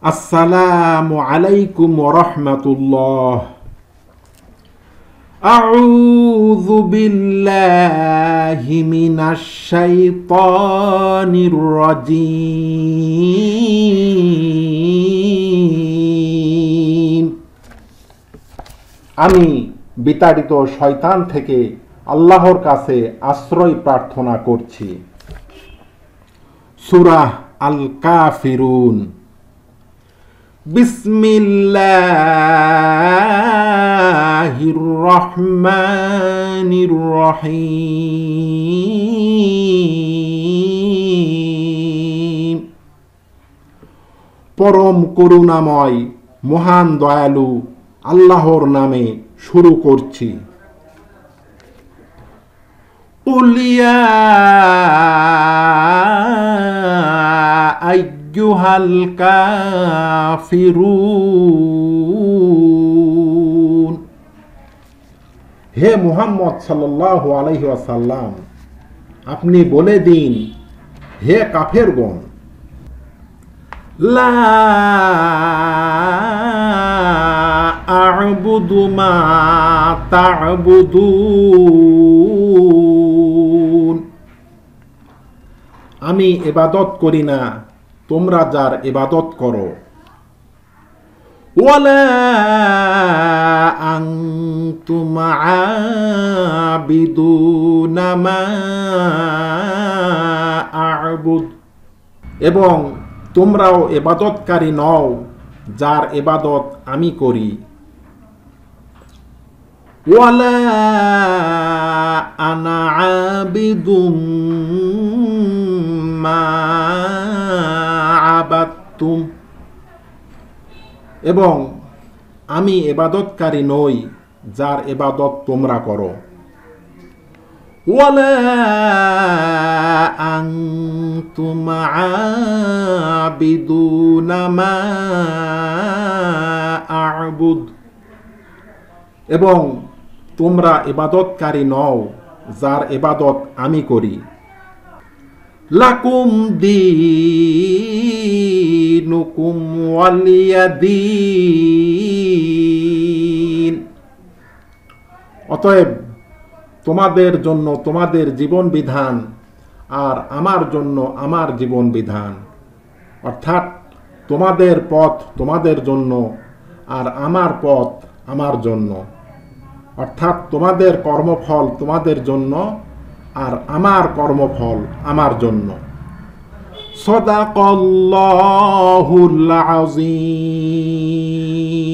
আসসালামু আলাইকুম ওয়া রাহমাতুল্লাহ। আউযু বিল্লাহি মিনাশ শাইতানির রাজীম। আমি বিতাড়িত শয়তান থেকে আল্লাহর কাছে আশ্রয় প্রার্থনা করছি। সূরা আল কাফিরুন। বিসমিল্লাহির রহমানির রহিম। পরম করুণাময় মহান দয়ালু আল্লাহর নামে শুরু করছি। কুল ইয়া আইয়ুহাল কাফিরুন। হে মুহাম্মদ সাল্লাল্লাহু আলাইহি ওয়াসাল্লাম, আপনি বলে দিন, হে কাফেরগণ, লা আ'বুদু মা তা'বুদুন। আমি ইবাদত করি না, তোমরা যার ইবাদত করো। ওয়ালা আনতুম আবিদুনা মা আ'বুদ। এবং তোমরাও ইবাদতকারী নও, যার ইবাদত আমি করি। ওয়ালা আনা আবিদুম মা আবাদতুম। এবং আমি ইবাদতকারী নই, যার ইবাদত তোমরা করো। ওয়ালা আনতুম আবিদুনা মা আ'বুদ। এবং তোমরা ইবাদতকারী নও, যার ইবাদত আমি করি। লাকুম দীনুকুম ওয়ালিয়া দীন। অতএব তোমাদের জন্য তোমাদের জীবন বিধান, আর আমার জন্য আমার জীবন বিধান। অর্থাৎ তোমাদের পথ তোমাদের জন্য, আর আমার পথ আমার জন্য। অর্থাৎ তোমাদের কর্মফল তোমাদের জন্য, আর আমার কর্মফল আমার জন্য। সাদাকাল্লাহুল আযীম।